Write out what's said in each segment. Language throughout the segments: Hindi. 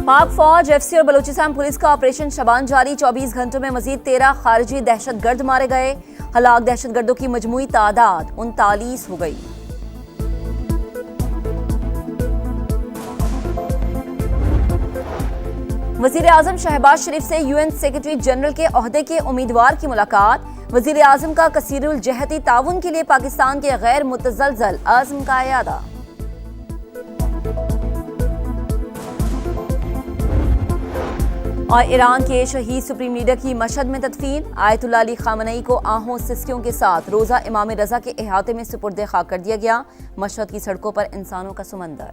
पाक फौज, एफसी और बलूचिस्तान पुलिस का ऑपरेशन शबान जारी। 24 घंटों में मजीद 13 खारिजी दहशतगर्द मारे गए। हलाक दहशतगर्दों की मजमूई तादाद 39 हो गई। वजीर आजम शहबाज शरीफ से यूएन सेक्रेटरी जनरल के ओहदे के उम्मीदवार की मुलाकात। वजीर आजम का कसीरुल जहती ताउन के लिए पाकिस्तान के गैर मुतज़लज़ल आज़म का इरादा। और ईरान के शहीद सुप्रीम लीडर की मशहद में तदफीन। आयतुल्लाह अली खामनई को आहों सिस्कियों के साथ रोजा इमाम रजा के अहाते में सुपुर्द खाक कर दिया गया। मशहद की सड़कों पर इंसानों का समंदर।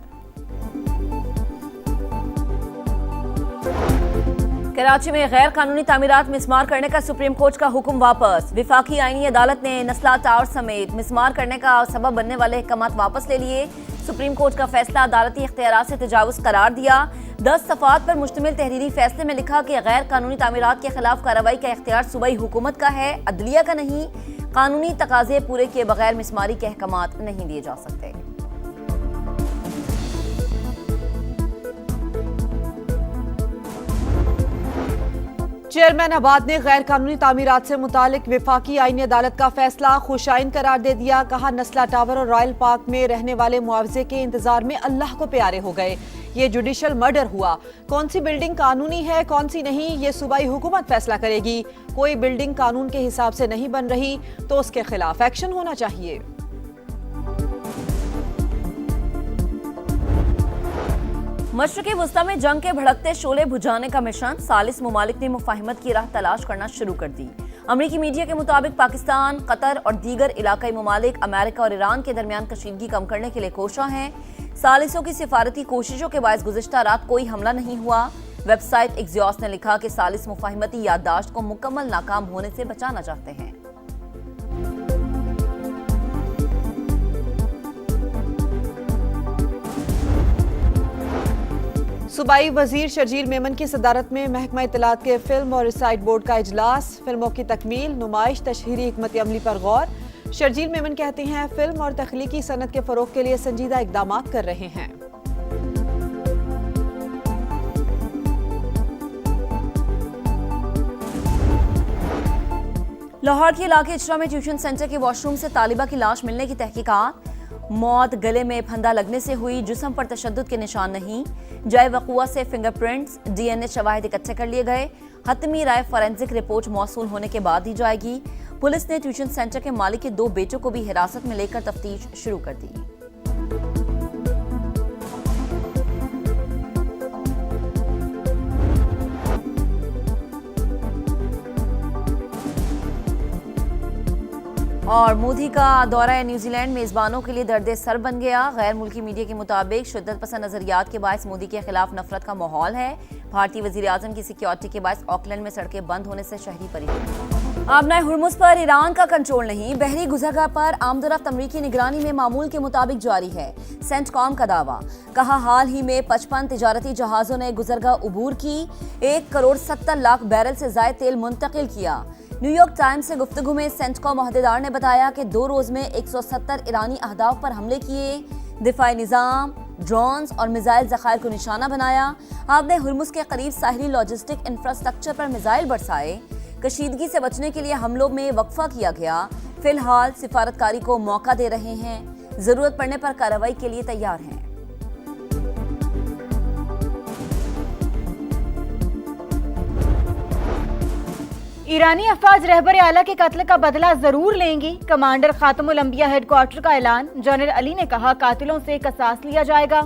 कराची में गैर कानूनी तामीरात मिसमार करने का सुप्रीम कोर्ट का हुक्म वापस। विफाकी आईनी अदालत ने नस्ला टावर समेत मिसमार करने का सबब बनने वाले अहकामात वापस ले लिए। सुप्रीम कोर्ट का फैसला अदालती इख्तियारात से तजावुज़ करार दिया। 10 सफ़ात पर मुश्तमिल तहरीरी फैसले में लिखा कि गैर कानूनी तामीरात के खिलाफ कार्रवाई का इख्तियार सूबाई हुकूमत का है, अदलिया का नहीं। कानूनी तकाजे पूरे किए बगैर मिसमारी के अहकामात नहीं दिए जा सकते। चेयरमैन आबाद ने गैर कानूनी तामीरात से मुतालिक विफाकी आईनी अदालत का फैसला खुशाइन करार दे दिया। कहा, नस्ला टावर और रॉयल पार्क में रहने वाले मुआवजे के इंतजार में अल्लाह को प्यारे हो गए। ये जुडिशल मर्डर हुआ। कौन सी बिल्डिंग कानूनी है, कौन सी नहीं, ये सूबाई हुकूमत फैसला करेगी। कोई बिल्डिंग कानून के हिसाब से नहीं बन रही तो उसके खिलाफ एक्शन होना चाहिए। मशरक़ी वुस्ता में जंग के भड़कते शोले बुझाने का मिशन। सालिस मुमालिक ने मुफाहिमत की राह तलाश करना शुरू कर दी। अमरीकी मीडिया के मुताबिक पाकिस्तान, कतर और दीगर इलाकाई मुमालिक अमेरिका और ईरान के दरमियान कशीदगी कम करने के लिए कोशा हैं। सालिसों की सिफारती कोशिशों के बायस गुज़िश्ता रात कोई हमला नहीं हुआ। वेबसाइट एक्सियोस ने लिखा कि सालिस मुफाहिमती याददाश्त को मुकम्मल नाकाम होने से बचाना चाहते हैं। सूबाई वजीर शर्जील मेमन की सदारत में महकमा इत्तलात के फिल्म और रिसाइट बोर्ड का इजलास। फिल्मों की तकमील, नुमाइश, तशहीरी हिकमत अमली पर गौर। शर्जील मेमन कहती हैं, फिल्म और तख्लीकी सनत के फरोग के लिए संजीदा इकदाम कर रहे हैं। लाहौर के इलाके इचरा में ट्यूशन सेंटर के वॉशरूम से तालिबा की लाश मिलने की तहकीकात। मौत गले में फंदा लगने से हुई, जिस्म पर तशद्दुद के निशान नहीं। जय वक़ुआ से फिंगरप्रिंट्स, डीएनए शवाहिद इकट्ठे कर लिए गए। हतमी राय फॉरेंसिक रिपोर्ट मौसूल होने के बाद दी जाएगी। पुलिस ने ट्यूशन सेंटर के मालिक के 2 बेटों को भी हिरासत में लेकर तफ्तीश शुरू कर दी। और मोदी का दौरा न्यूजीलैंड मेजबानों के लिए दर्द सर बन गया। गैर मुल्की मीडिया के मुताबिक शिद्दत पसंद नजरियात के बायस मोदी के खिलाफ नफरत का माहौल है। भारतीय वजीर आजम की सिक्योरिटी के बायस ऑकलैंड में सड़कें बंद होने से शहरी परेशान। आबनाए हुर्मुज़ पर ईरान का कंट्रोल नहीं। बहरी गुज़रगाह पर आमदरफ्त अमरीकी निगरानी में मामूल के मुताबिक जारी है। सेंटकॉम का दावा। कहा, हाल ही में 55 तिजारती जहाज़ों ने गुज़रगाह उबूर की। 1 करोड़ 70 लाख बैरल से ज़ायद तेल मुंतकिल किया। न्यूयॉर्क टाइम्स से गुफ्तगू में सेंटकॉम अहदेदार ने बताया कि 2 रोज में 170 ईरानी अहदाफ पर हमले किए। दिफाई निज़ाम, ड्रोन्स और मिसाइल ज़खायर को निशाना बनाया। आपने हुर्मुज़ के करीब साहिली लॉजिस्टिक इंफ्रास्ट्रक्चर पर मिसाइल बरसाए। कशीदगी से बचने के लिए हमलों में वक्फा किया गया। फिलहाल सिफारतकारी को मौका दे रहे हैं। जरूरत पड़ने पर कार्रवाई के लिए तैयार हैं। ईरानी अफवाज रहबर आला के कत्ल का बदला जरूर लेंगी। कमांडर खातमुल अंबिया हेडक्वार्टर का ऐलान। जनरल अली ने कहा, कातिलों से कसास लिया जाएगा।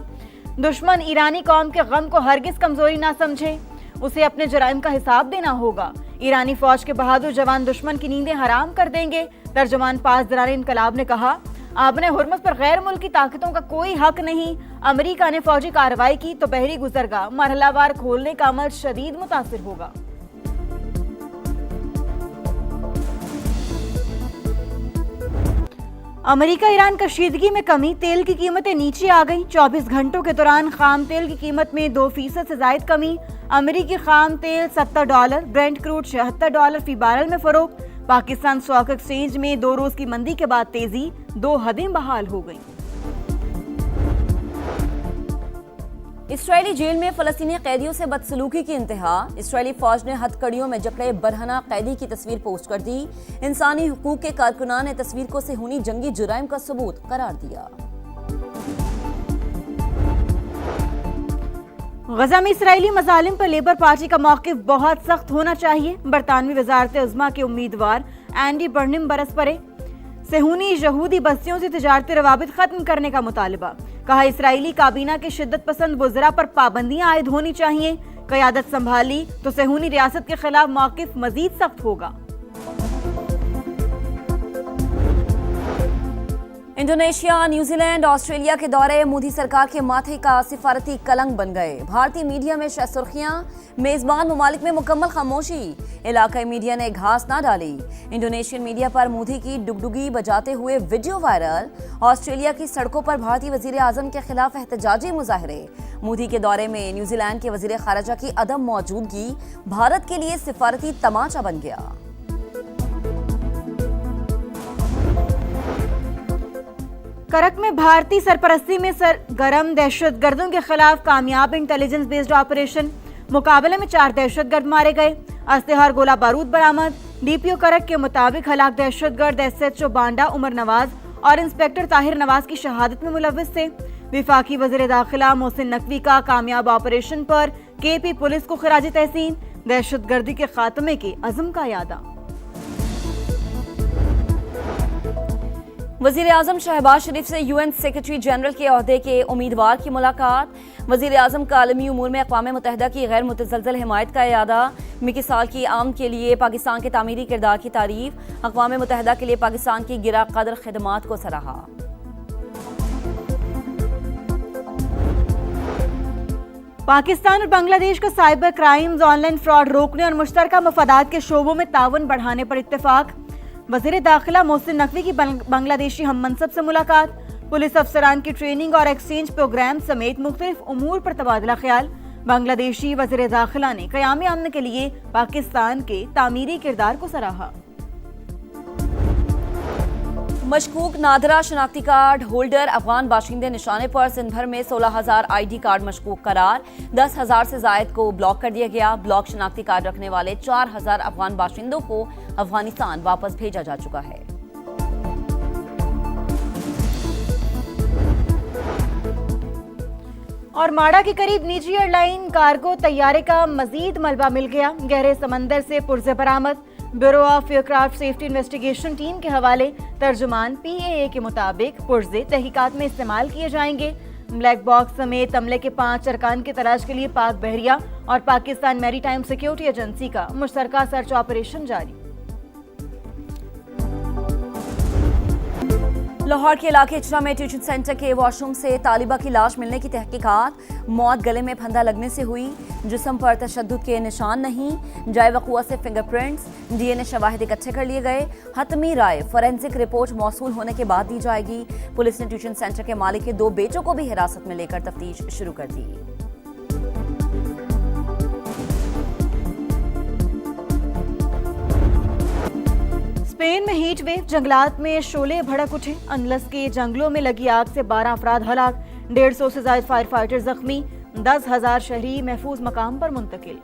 दुश्मन ईरानी कौम के गम को हरगिज कमजोरी ना समझे, उसे अपने जराइम का हिसाब देना होगा। ईरानी फौज के बहादुर जवान दुश्मन की नींदें हराम कर देंगे। तर्जुमान पासदारान इनकलाब ने कहा, आपने हुर्मुज़ पर गैर मुल्की ताकतों का कोई हक नहीं। अमेरिका ने फौजी कार्रवाई की तो बहरी गुजरगाह मरहलावार खोलने का अमल शदीद मुतासिर होगा। अमेरिका ईरान कशीदगी में कमी। तेल की कीमतें नीचे आ गई। 24 घंटों के दौरान खाम तेल की कीमत में 2% से जायद कमी। अमेरिकी खाम तेल $70, ब्रेंट क्रूड $76 फी बैरल में फरोख्त। पाकिस्तान स्टॉक एक्सचेंज में 2 रोज की मंदी के बाद तेजी, 2 हदें बहाल हो गई। इसराइली जेल में फलस्तीनी कैदियों से बदसलूकी की इंतहा। इसराइली फौज ने हथकड़ियों में जकड़े बरहना कैदी की तस्वीर पोस्ट कर दी। इंसानी हुकूक के कारकुनान ने तस्वीर को सेहूनी जंगी जुराइम का सबूत करार दिया। गजा में इसराइली मजालिम पर लेबर पार्टी का मौक़िफ़ बहुत सख्त होना चाहिए। बरतानवी वजारत उज़्मा के उम्मीदवार एंडी बर्नम बरस पड़े। सेहूनी यहूदी बस्तियों से तिजारती रवाबित खत्म करने का मुतालबा। कहा इसराइली काबीना के शिद्दत पसंद वज़रा पर पाबंदियां आयद होनी चाहिए। क़यादत संभाली तो सेहूनी रियासत के खिलाफ मौक़िफ़ मजीद सख्त होगा। इंडोनेशिया, न्यूजीलैंड, ऑस्ट्रेलिया के दौरे मोदी सरकार के माथे का सिफारती कलंक बन गए। भारतीय मीडिया में शह सुर्खियां, मेजबान ममालिक में मुकम्मल खामोशी। इलाकाई मीडिया ने घास ना डाली। इंडोनेशियन मीडिया पर मोदी की डुगडुगी बजाते हुए वीडियो वायरल। ऑस्ट्रेलिया की सड़कों पर भारतीय वजीर आजम के खिलाफ एहतजाजी मुजाहरे। मोदी के दौरे में न्यूजीलैंड के वजीर खारजा की अदम मौजूदगी भारत के लिए सिफारती तमाचा बन गया। करक में भारतीय सरपरस्ती में सरगर्म दहशतगर्दों के खिलाफ कामयाब इंटेलिजेंस बेस्ड ऑपरेशन। मुकाबले में 4 दहशतगर्द मारे गए। अस्तेहार गोला बारूद बरामद। डीपीओ करक के मुताबिक हलाक दहशतगर्द SHO बांडा उमर नवाज और इंस्पेक्टर ताहिर नवाज की शहादत में मुलव्विस थे। विफाकी वज़ीर दाखिला मोहसिन नकवी का कामयाब ऑपरेशन पर KP पुलिस को खराज तहसीन। दहशतगर्दी के खात्मे के अज़म का यादा। वज़ीर आज़म शहबाज शरीफ से UN सेक्रेटरी जनरल के ओहदे के उम्मीदवार की मुलाकात। वज़ीर आज़म का आलमी उमूर में अक़वाम मुत्तहिदा की गैर मुतज़लज़ल हिमायत का इरादा। मिकी साल की आम के लिए पाकिस्तान के तामीरी किरदार की तारीफ। अक़वाम मुत्तहिदा के लिए पाकिस्तान की गिरा कदर खिदमात को सराहा। पाकिस्तान और बांग्लादेश का साइबर क्राइम्स, ऑनलाइन फ्रॉड रोकने और मुश्तरका मफादात के शोबों में ताउन बढ़ाने पर इत्तेफाक। वज़ीर दाखिला मोहसिन नकवी की बांग्लादेशी हम मनसब से मुलाकात। पुलिस अफसरान की ट्रेनिंग और एक्सचेंज प्रोग्राम समेत मुख्तलिफ उमूर पर तबादला ख्याल। बांग्लादेशी वज़ीर दाखिला ने क़याम अमन के लिए पाकिस्तान के तामीरी किरदार को सराहा। मशकूक नादरा शनाख्ती कार्ड होल्डर अफगान बाशिंदे निशाने पर सिंध भर में 16,000 ID कार्ड मशकूक करार। 10,000 से जायद को ब्लॉक कर दिया गया। ब्लॉक शनाख्ती कार्ड रखने वाले 4,000 अफगान बाशिंदों को अफगानिस्तान वापस भेजा जा चुका है। और माड़ा के करीब निजी एयरलाइन कार्गो तैयारे का मजीद मलबा मिल गया। गहरे समंदर से पुर्जे बरामद। Bureau of aircraft safety investigation team के हवाले तर्जुमान PAA के मुताबिक पुर्जे तहकीकात में इस्तेमाल किए जाएंगे। ब्लैक बॉक्स समेत अमले के 5 अरकान की तलाश के लिए पाक बहरिया और पाकिस्तान मैरीटाइम सिक्योरिटी एजेंसी का मुश्तरका सर्च ऑपरेशन जारी। लाहौर के इलाके इचरा में ट्यूशन सेंटर के वॉशरूम से तालिबा की लाश मिलने की तहकीकात। मौत गले में फंदा लगने से हुई। जिस्म पर तशद्दुद के निशान नहीं। जाए वक़ुआ से फिंगरप्रिंट्स, DNA शवाहिद इकट्ठे कर लिए गए। हतमी राय फॉरेंसिक रिपोर्ट मौसूल होने के बाद दी जाएगी। पुलिस ने ट्यूशन सेंटर के मालिक के 2 बेटों को भी हिरासत में लेकर तफ्तीश शुरू कर दी। स्पेन में हीट वेव। जंगलात में शोले भड़क उठे। अनलस के जंगलों में लगी आग से 12 अफराद हलाक। 150 से ज्यादा फायर फाइटर जख्मी। 10,000 शहरी महफूज मकाम पर मुंतकिल।